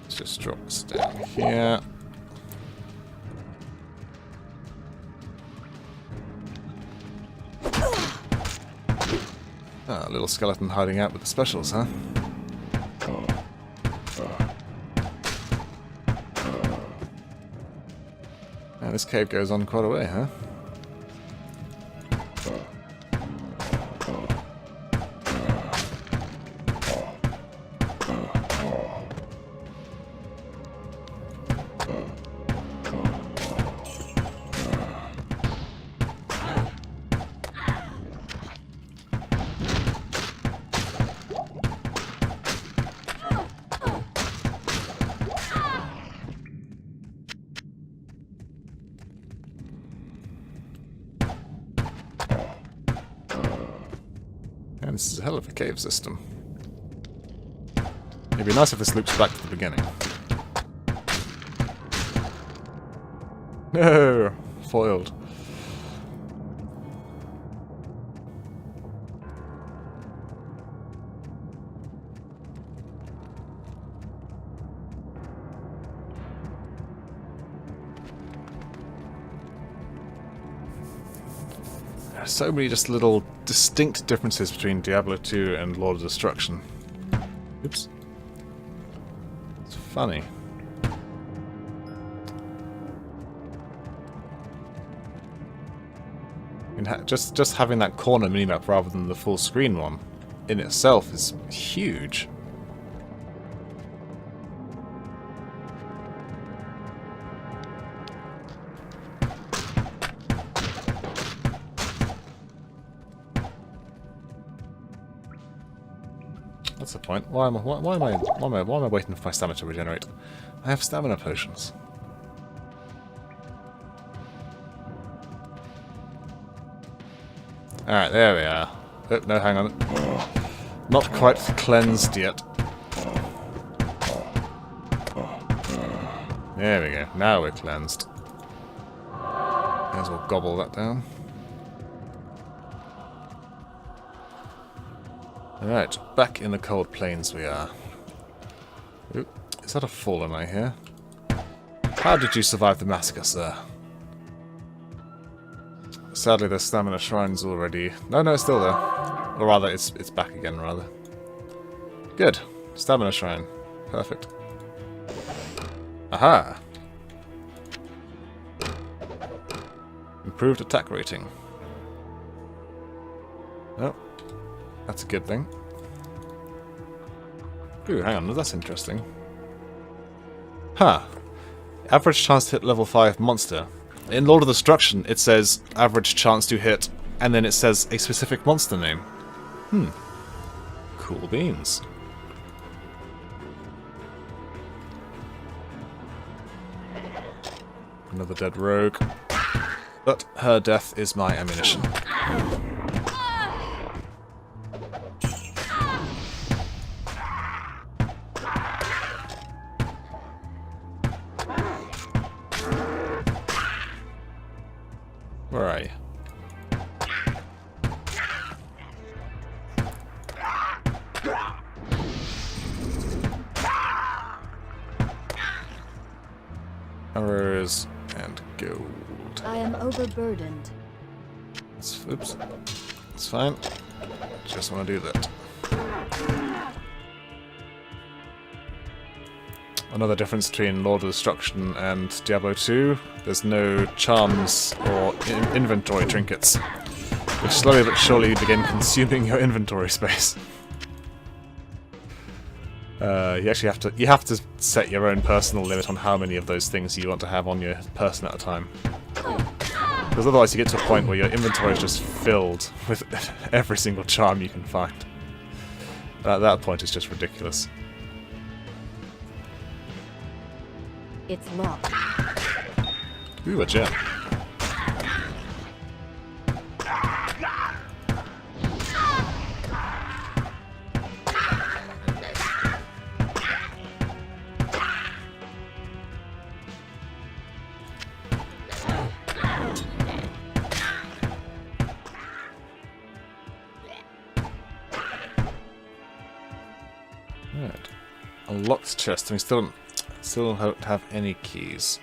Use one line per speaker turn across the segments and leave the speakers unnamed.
Let's just drop this down here. Ah, a little skeleton hiding out with the specials, huh? And this cave goes on quite a way, huh? And this is a hell of a cave system. It'd be nice if this loops back to the beginning. No! Foiled. So many just little distinct differences between Diablo 2 and Lord of Destruction. Oops. It's funny. Just having that corner minimap rather than the full screen one in itself is huge. That's the point. Why am I waiting for my stamina to regenerate? I have stamina potions. Alright, there we are. Oh, no, hang on. Not quite cleansed yet. There we go. Now we're cleansed. May as well gobble that down. Alright, back in the cold plains we are. Ooh, is that a fallen eye here? How did you survive the massacre, sir? Sadly, the stamina shrine's already... No, it's still there. Or rather, it's back again, rather. Good. Stamina shrine. Perfect. Aha! Improved attack rating. Oh. That's a good thing. Ooh, hang on, that's interesting. Huh. Average chance to hit level 5 monster. In Lord of Destruction, it says average chance to hit, and then it says a specific monster name. Cool beans. Another dead rogue. But her death is my ammunition. Where are you? Arrows and gold.
I am overburdened.
Oops. It's fine. Just want to do that. Another difference between Lord of Destruction and Diablo 2, there's no charms or inventory trinkets, which slowly but surely begin consuming your inventory space. You actually have to set your own personal limit on how many of those things you want to have on your person at a time. Because otherwise you get to a point where your inventory is just filled with every single charm you can find. At that point it's just ridiculous.
It's locked.
Ooh, a gem. Right. A locked chest, and we still don't have any keys.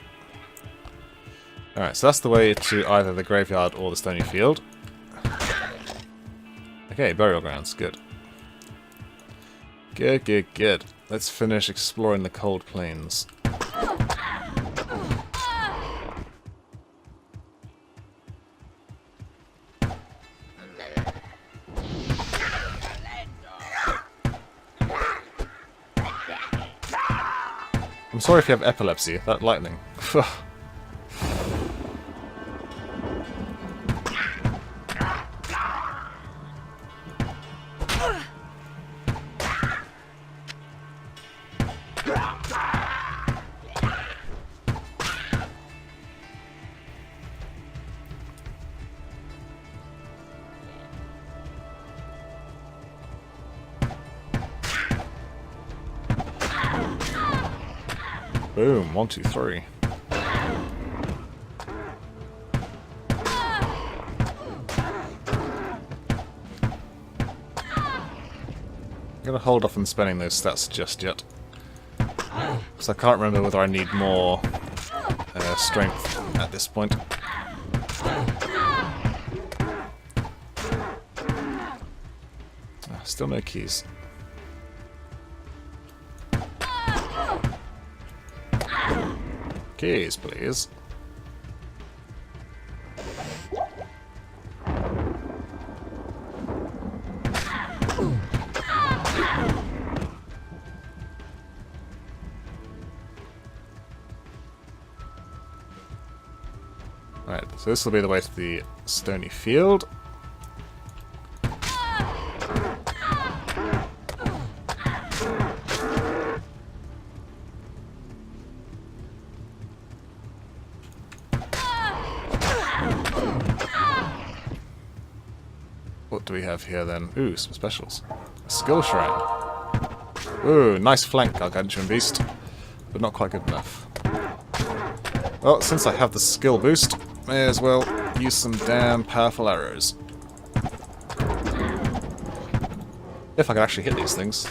Alright, so that's the way to either the graveyard or the stony field. Okay, burial grounds, good. Good, good, good. Let's finish exploring the cold plains. I'm sorry if you have epilepsy, that lightning. Boom, 1, 2, 3. I'm gonna hold off on spending those stats just yet. Because I can't remember whether I need more strength at this point. Still no keys. Keys, please. Right, so this will be the way to the stony field. What do we have here then? Ooh, some specials. A skill shrine. Ooh, nice flank, Gargantuan Beast. But not quite good enough. Well, since I have the skill boost, may as well use some damn powerful arrows. If I can actually hit these things.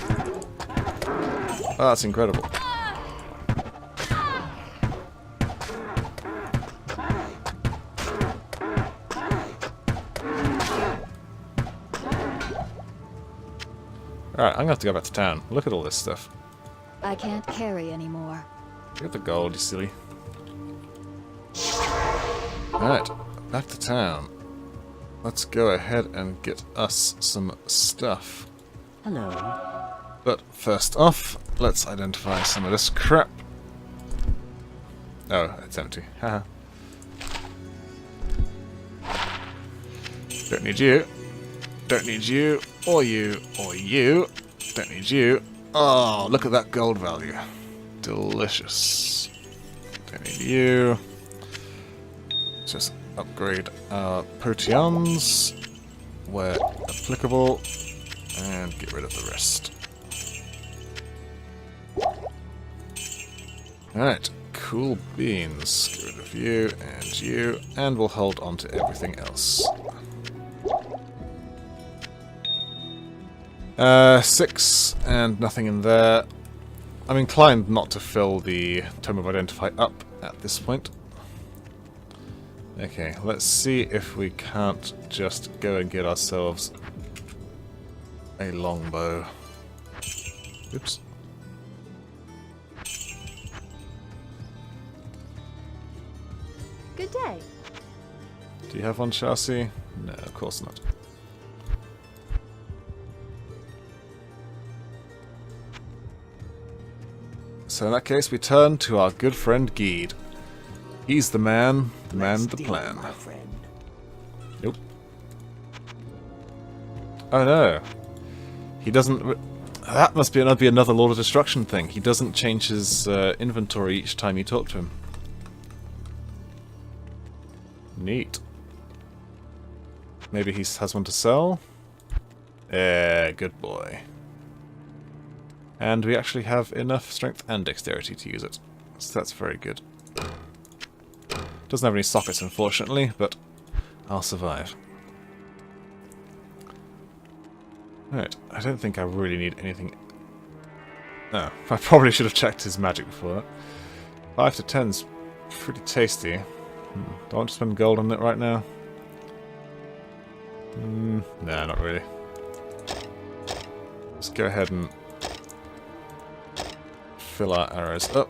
Oh, that's incredible. Alright, I'm gonna have to go back to town. Look at all this stuff.
I can't carry anymore.
Look at the gold, you silly. Alright, back to town. Let's go ahead and get us some stuff.
Hello.
But first off, let's identify some of this crap. Oh, it's empty. Haha. Don't need you. Don't need you, or you, or you. Don't need you. Oh, look at that gold value. Delicious. Don't need you. Just upgrade our potions where applicable and get rid of the rest. Alright, cool beans. Get rid of you, and we'll hold on to everything else. 6 and nothing in there. I'm inclined not to fill the Tome of Identify up at this point. Okay, let's see if we can't just go and get ourselves a longbow. Oops.
Good day.
Do you have one, Chassis? No, of course not. So in that case, we turn to our good friend Geed. He's the man with the plan.
My friend.
Nope. Oh no. He doesn't... That must be another Lord of Destruction thing. He doesn't change his inventory each time you talk to him. Neat. Maybe he has one to sell? Good boy. And we actually have enough strength and dexterity to use it. So that's very good. Doesn't have any sockets, unfortunately, but I'll survive. Right, I don't think I really need anything Oh, I probably should have checked his magic before that. 5 to 10's pretty tasty. Do I want to spend gold on it right now? Nah, not really. Let's go ahead and fill our arrows up.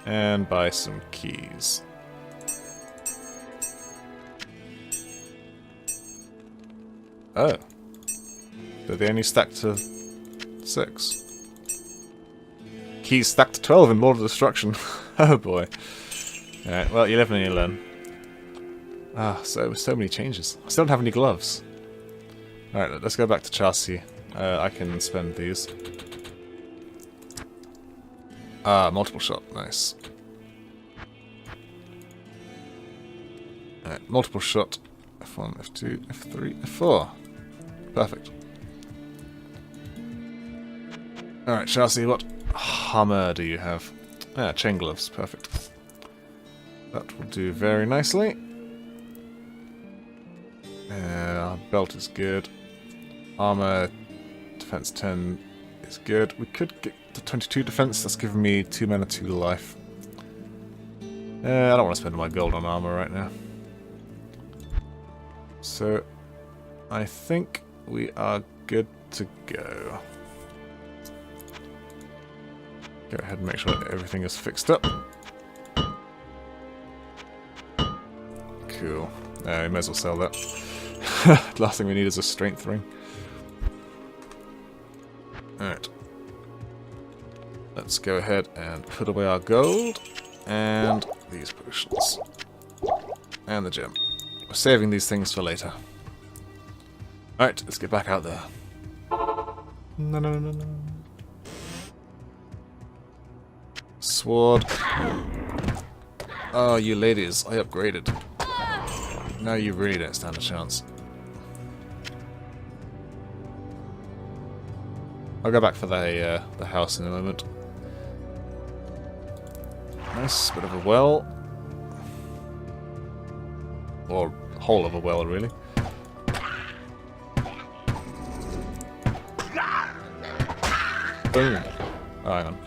And buy some keys. Oh. But they only stack to 6. Keys stack to 12 in Lord of Destruction. Oh boy. Alright, well, you live and you learn. Ah, so many changes. I still don't have any gloves. Alright, let's go back to chassis. I can spend these. Ah, multiple shot. Nice. Alright, multiple shot. F1, F2, F3, F4. Perfect. Alright, chassis, what hammer do you have? Ah, chain gloves. Perfect. That will do very nicely. Our belt is good. Armor, defense 10 is good. We could get to 22 defense. That's giving me 2 mana, 2 life. I don't want to spend my gold on armor right now. So, I think we are good to go. Go ahead and make sure that everything is fixed up. Cool. We may as well sell that. Last thing we need is a strength ring. Alright. Let's go ahead and put away our gold. And these potions. And the gem. We're saving these things for later. Alright, let's get back out there. No. Sword. Oh, you ladies, I upgraded. Now you really don't stand a chance. I'll go back for the house in a moment. Nice bit of a well. Or hole of a well, really. Boom. Oh, hang on.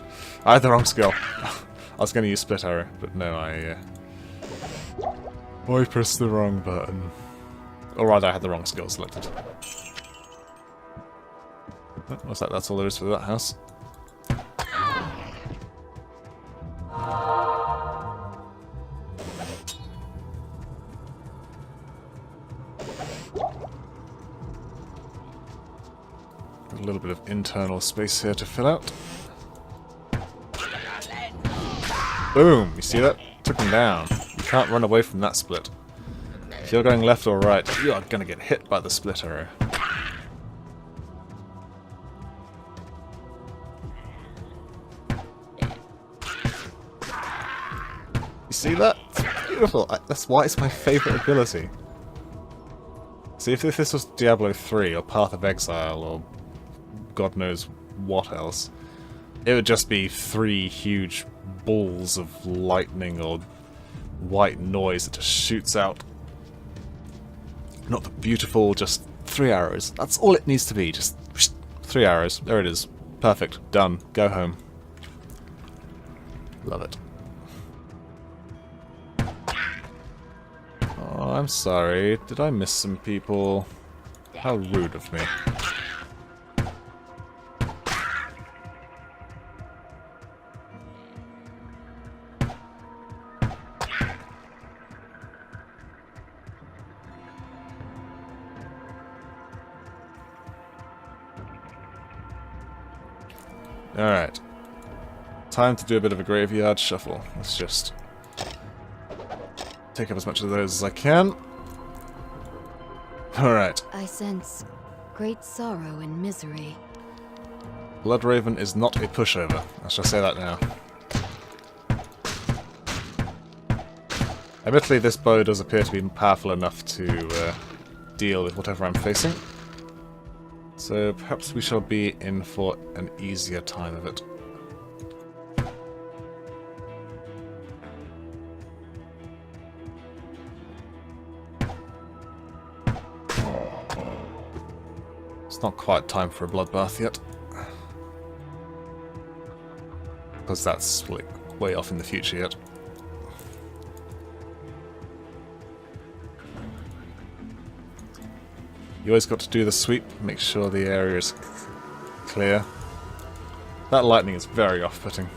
I had the wrong skill. I was going to use split arrow, but no, I pressed the wrong button. Or rather, I had the wrong skill selected. Oh, what's that? That's all there is for that house. Got a little bit of internal space here to fill out. Boom! You see that? Took him down. You can't run away from that split. If you're going left or right, you are going to get hit by the split arrow. You see that? It's beautiful. That's why it's my favourite ability. See, if this was Diablo 3 or Path of Exile or God knows what else, it would just be 3 huge balls of lightning or white noise that just shoots out. Not the beautiful, just 3 arrows. That's all it needs to be, just 3 arrows. There it is. Perfect. Done. Go home. Love it. Oh, I'm sorry. Did I miss some people? How rude of me. Alright. Time to do a bit of a graveyard shuffle. Let's just take up as much of those as I can. Alright.
I sense great sorrow and misery.
Bloodraven is not a pushover. I shall say that now. Admittedly, this bow does appear to be powerful enough to deal with whatever I'm facing. So perhaps we shall be in for an easier time of it. It's not quite time for a bloodbath yet. Because that's like way off in the future yet. You always got to do the sweep, make sure the area is clear. That lightning is very off-putting.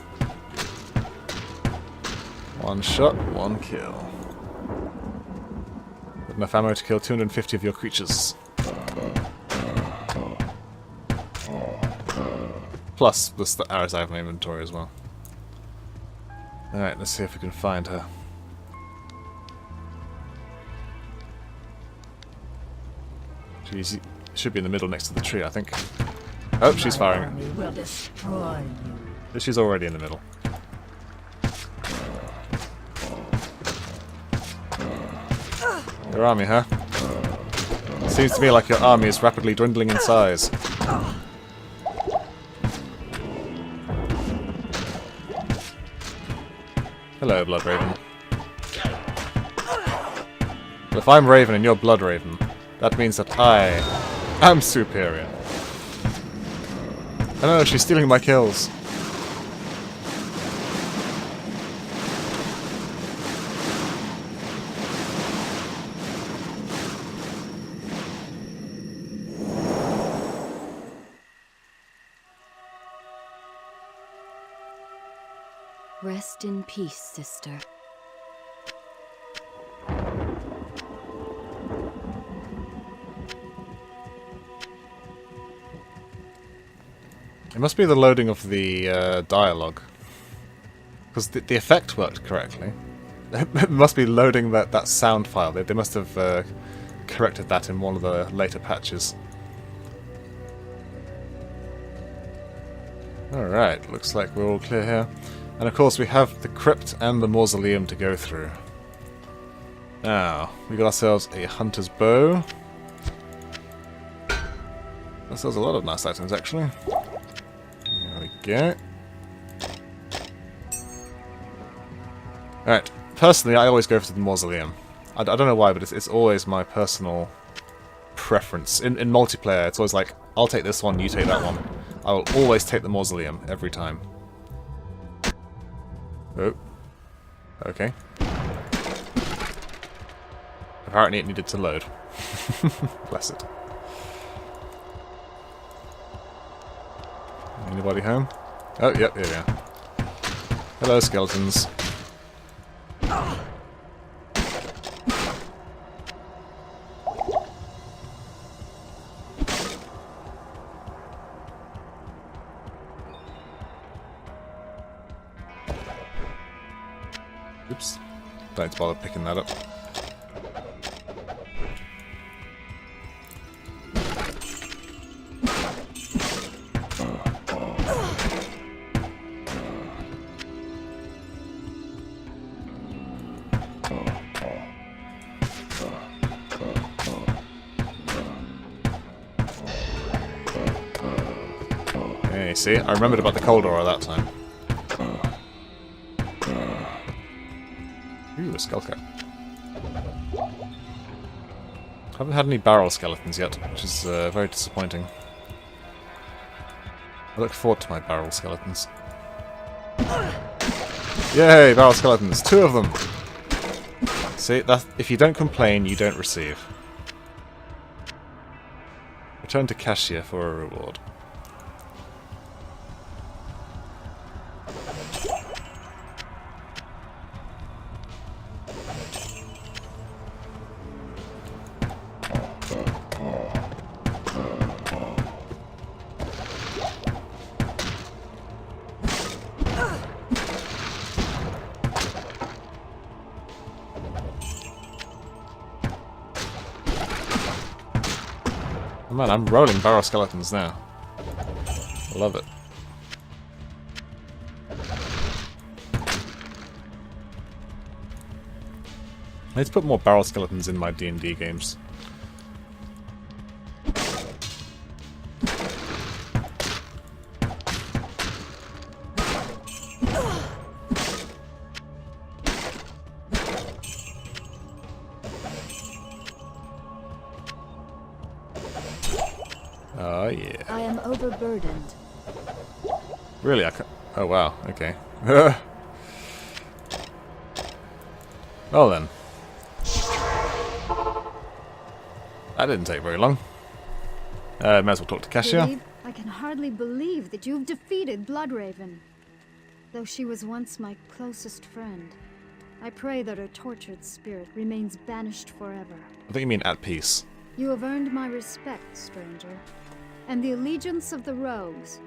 One shot, one kill. With enough ammo to kill 250 of your creatures. Plus, the arrows I have in my inventory as well. Alright, let's see if we can find her. She should be in the middle next to the tree, I think. Oh, she's firing.
Will destroy you.
She's already in the middle. Your army, huh? Seems to me like your army is rapidly dwindling in size. Hello, Blood Raven. Well, if I'm Raven and you're Blood Raven, that means that I am superior. I know, she's stealing my kills.
Rest in peace, sister.
It must be the loading of the dialogue. Because the effect worked correctly. It must be loading that sound file. They must have corrected that in one of the later patches. Alright, looks like we're all clear here. And of course we have the crypt and the mausoleum to go through. Now, we got ourselves a hunter's bow. That sells a lot of nice items actually. There we go. Alright, personally I always go for the mausoleum. I don't know why, but it's always my personal preference. In multiplayer, it's always like, I'll take this one, you take that one. I will always take the mausoleum, every time. Oh. Okay. Apparently it needed to load. Bless it. Anybody home? Oh, yep, here we are. Hello, skeletons. Oops. Don't need to bother picking that up. Okay, see, I remembered about the cold aura that time. Ooh, a skull cap. Haven't had any barrel skeletons yet, which is very disappointing. I look forward to my barrel skeletons. Yay, barrel skeletons! 2 of them! See, that, if you don't complain, you don't receive. Return to cashier for a reward. Oh man, I'm rolling barrel skeletons now. Love it. I need to put more barrel skeletons in my D&D games. Oh, yeah.
I am overburdened.
Really? I can't... Oh, wow. Okay. Well, then. That didn't take very long. May as well talk to Cassia.
I can hardly believe that you've defeated Bloodraven. Though she was once my closest friend, I pray that her tortured spirit remains banished forever.
I think you mean at peace.
You have earned my respect, stranger, and the allegiance of the rogues.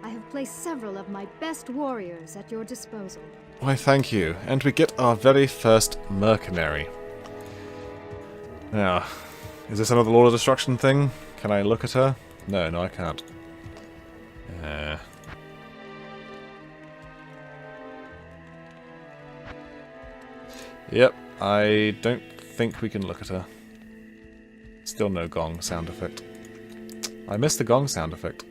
I have placed several of my best warriors at your disposal.
Why, thank you. And we get our very first mercenary. Now, is this another Lord of Destruction thing? Can I look at her? No, I can't. Yep, I don't think we can look at her. Still no gong sound effect. I missed the gong sound effect.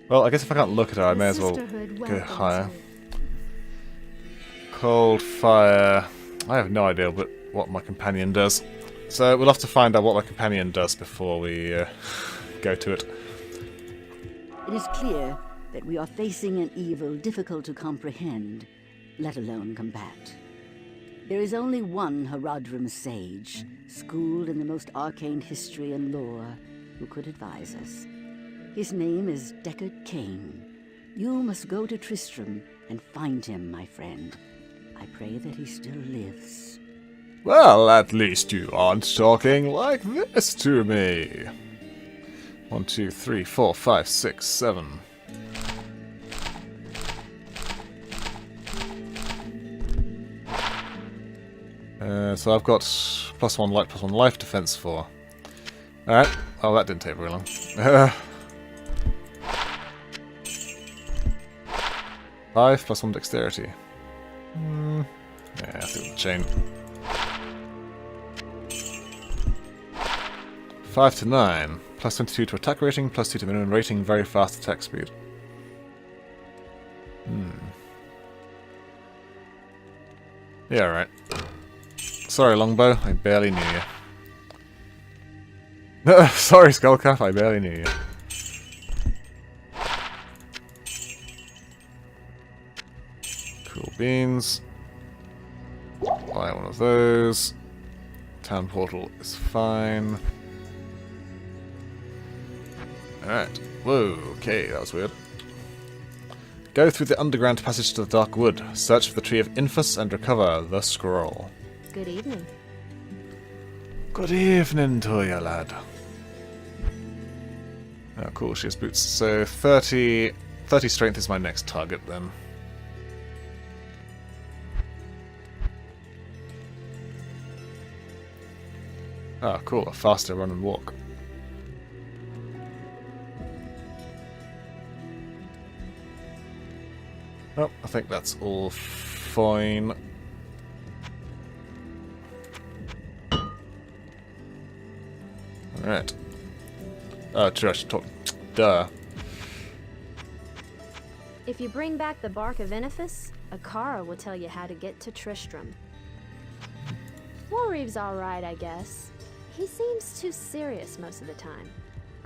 Well, I guess if I can't look at her, I may as well go higher. Cold fire. I have no idea what my companion does. So we'll have to find out what my companion does before we go to it.
It is clear that we are facing an evil difficult to comprehend, let alone combat. There is only one Haradrim sage, schooled in the most arcane history and lore, who could advise us. His name is Deckard Cain. You must go to Tristram and find him, my friend. I pray that he still lives.
Well, at least you aren't talking like this to me. 1, 2, 3, 4, 5, 6, 7. So I've got +1 light, +1 life defense for. Alright. Oh, that didn't take very long. 5 +1 dexterity. Yeah, I think the chain. 5 to 9. +22 to attack rating, +2 to minimum rating, very fast attack speed. Yeah, right. Sorry, Longbow, I barely knew you. Sorry, Skullcap, I barely knew you. Cool beans. Buy one of those. Town portal is fine. Alright. Whoa, okay, that was weird. Go through the underground passage to the Dark Wood. Search for the Tree of Infus and recover the scroll.
Good evening.
Good evening to you, lad. Oh, cool, she has boots. So 30 strength is my next target, then. Ah, cool, a faster run and walk. Oh, I think that's all fine. Alright. Oh, true, I should talk. Duh.
If you bring back the bark of Infus, Akara will tell you how to get to Tristram. Warreeve's alright, I guess. He seems too serious most of the time.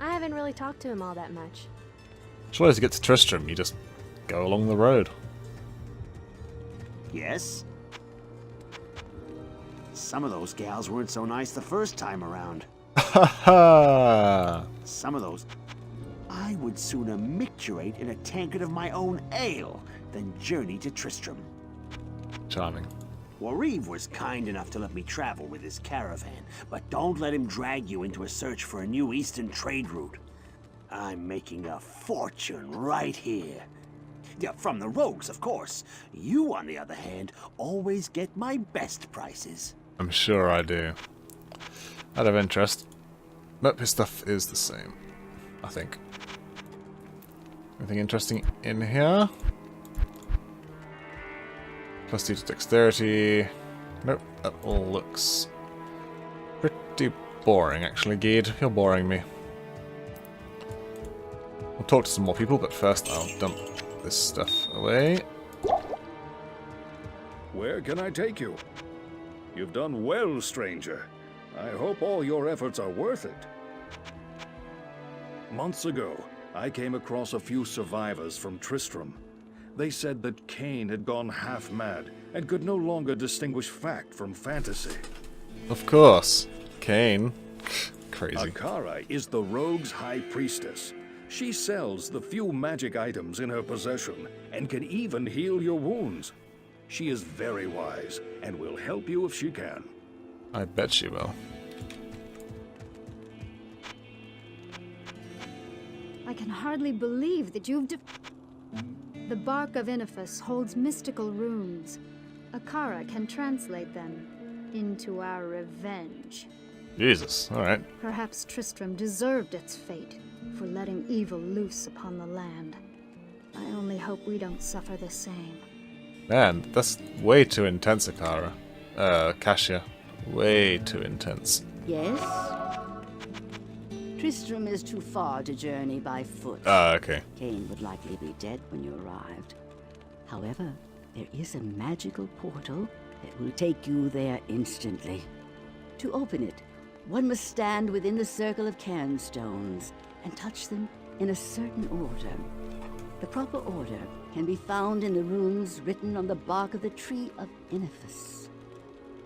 I haven't really talked to him all that much.
Surely to get to Tristram, you just go along the road.
Yes? Some of those gals weren't so nice the first time around.
Ha ha!
Some of those... I would sooner micturate in a tankard of my own ale than journey to Tristram.
Charming.
Warreeve was kind enough to let me travel with his caravan, but don't let him drag you into a search for a new eastern trade route. I'm making a fortune right here. Yeah, from the rogues, of course. You, on the other hand, always get my best prices.
I'm sure I do. Out of interest. Nope, his stuff is the same. I think. Anything interesting in here? +2 to dexterity. Nope, that all looks pretty boring, actually, Geed. You're boring me. We'll talk to some more people, but first I'll dump this stuff away.
Where can I take you? You've done well, stranger. I hope all your efforts are worth it. Months ago, I came across a few survivors from Tristram. They said that Cain had gone half mad and could no longer distinguish fact from fantasy.
Of course. Cain. Crazy.
Akara is the rogue's high priestess. She sells the few magic items in her possession and can even heal your wounds. She is very wise and will help you if she can.
I bet she will.
I can hardly believe that you've The bark of Inifus holds mystical runes. Akara can translate them into our revenge.
Jesus, alright.
Perhaps Tristram deserved its fate for letting evil loose upon the land. I only hope we don't suffer the same.
Man, that's way too intense, Akara. Kasia. Way too intense.
Yes? Tristram is too far to journey by foot.
Ah, okay.
Cain would likely be dead when you arrived. However, there is a magical portal that will take you there instantly. To open it, one must stand within the circle of cairnstones and touch them in a certain order. The proper order can be found in the runes written on the bark of the tree of Inifus.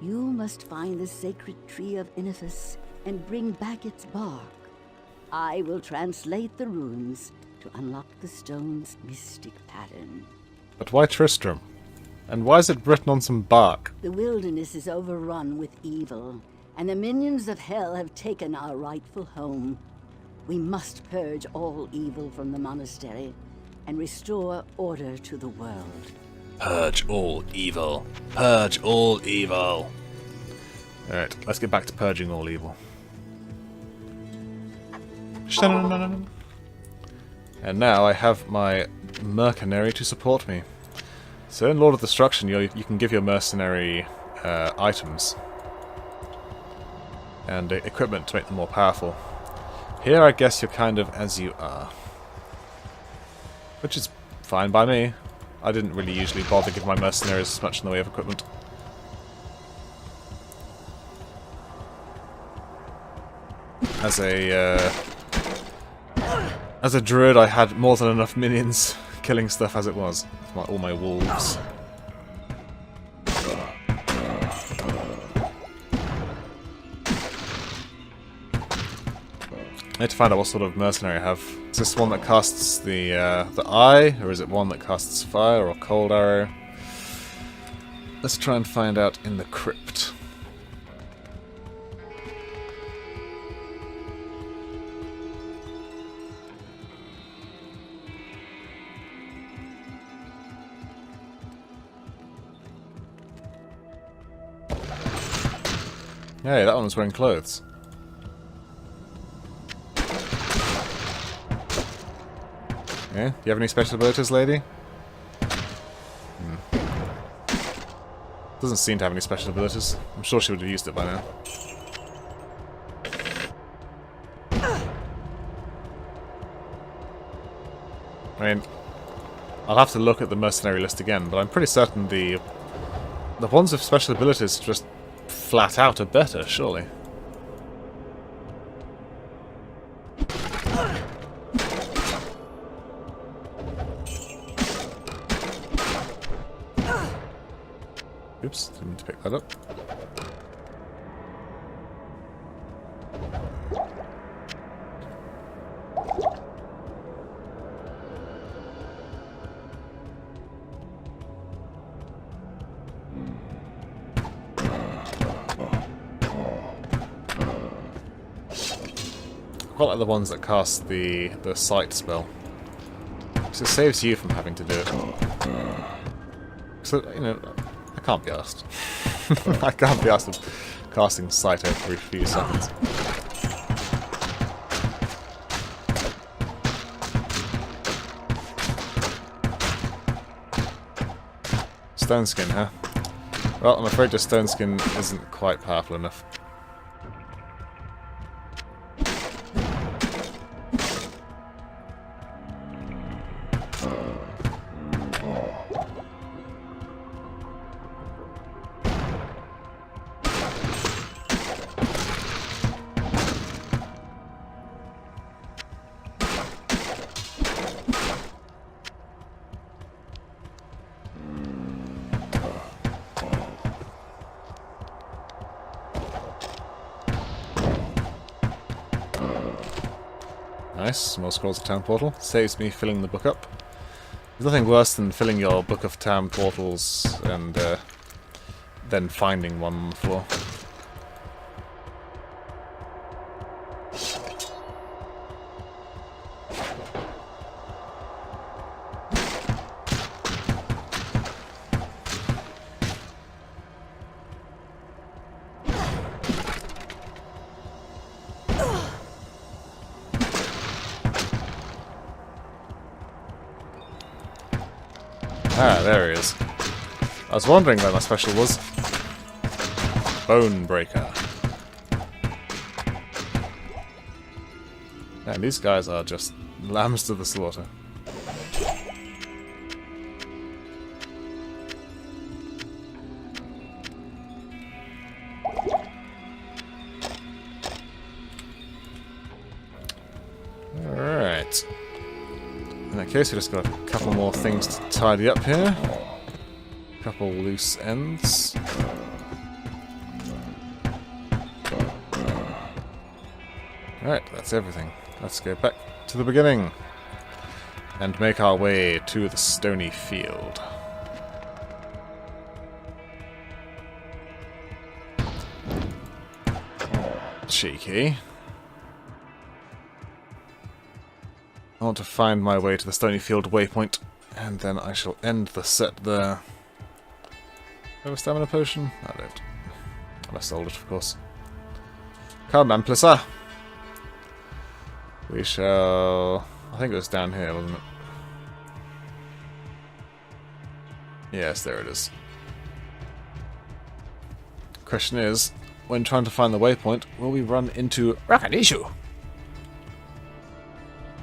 You must find the sacred tree of Inifus and bring back its bark. I will translate the runes to unlock the stone's mystic pattern.
But why Tristram? And why is it written on some bark?
The wilderness is overrun with evil, and the minions of hell have taken our rightful home. We must purge all evil from the monastery and restore order to the world.
Purge all evil. Purge all evil. Alright, let's get back to purging all evil. And now I have my mercenary to support me. So in Lord of Destruction, you can give your mercenary items and equipment to make them more powerful. Here I guess you're kind of as you are. Which is fine by me. I didn't really usually bother giving my mercenaries as much in the way of equipment. As a druid, I had more than enough minions killing stuff as it was. With all my wolves. I need to find out what sort of mercenary I have. Is this one that casts the eye, or is it one that casts fire or cold arrow? Let's try and find out in the crypt. Hey, that one was wearing clothes. Yeah? Do you have any special abilities, lady? Doesn't seem to have any special abilities. I'm sure she would have used it by now. I mean, I'll have to look at the mercenary list again, but I'm pretty certain the ones with special abilities just flat out are better, surely. Oops, didn't mean to pick that up. I quite like the ones that cast the sight spell. So it saves you from having to do it. So, you know, I can't be asked. I can't be asked of casting sight every few seconds. Stone skin, huh? Well, I'm afraid the stone skin isn't quite powerful enough. Nice, more scrolls of town portal. Saves me filling the book up. There's nothing worse than filling your book of town portals and then finding one on the floor. Ah, there he is. I was wondering where my special was. Bone Breaker. Man, these guys are just lambs to the slaughter. Alright. In that case, we just got a couple more things to tidy up here. A couple loose ends. Alright, that's everything. Let's go back to the beginning and make our way to the stony field. Cheeky. I want to find my way to the Stonyfield waypoint, and then I shall end the set there. Do I have a stamina potion? I don't. I sold it, of course. Come, Amplissa! We shall... I think it was down here, wasn't it? Yes, there it is. Question is, when trying to find the waypoint, will we run into Rakanishu?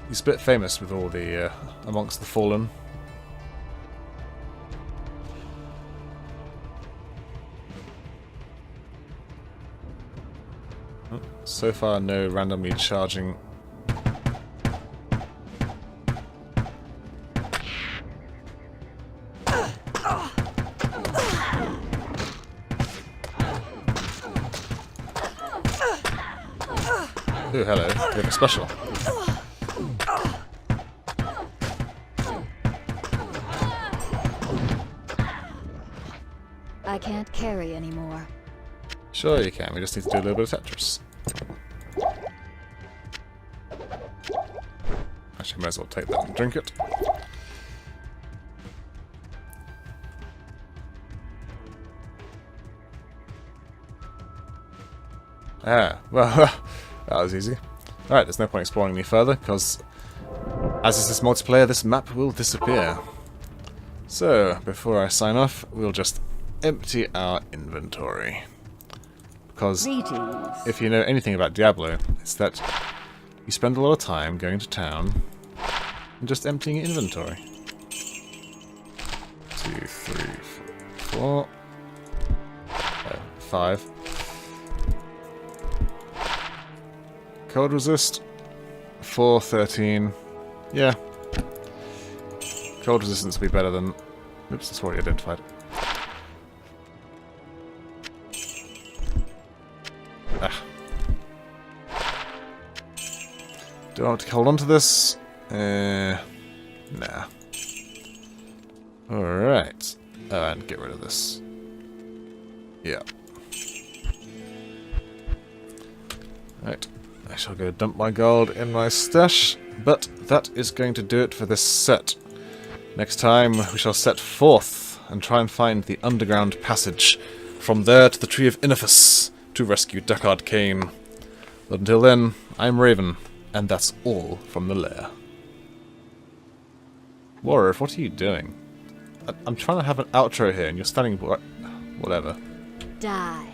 He's a bit famous with all the amongst the fallen. So far, no randomly charging. Oh, hello. We have a special.
I can't carry anymore.
Sure you can, we just need to do a little bit of Tetris. Actually, might as well take that and drink it. Ah, well, that was easy. Alright, there's no point exploring any further, because as is this multiplayer, this map will disappear. So, before I sign off, we'll just empty our inventory. Because if you know anything about Diablo, it's that you spend a lot of time going to town and just emptying your inventory. 2, 3, 4, 5. Cold resist. 4, 13. Yeah. Cold resistance will be better than... Oops, that's already identified. Do I want to hold on to this? Nah. Alright. And get rid of this. Yeah. Right. I shall go dump my gold in my stash, but that is going to do it for this set. Next time we shall set forth and try and find the underground passage. From there to the Tree of Inifus to rescue Deckard Cain. But until then, I'm Raven. And that's all from the lair. Warrior, what are you doing? I'm trying to have an outro here and you're standing... Whatever.
Die.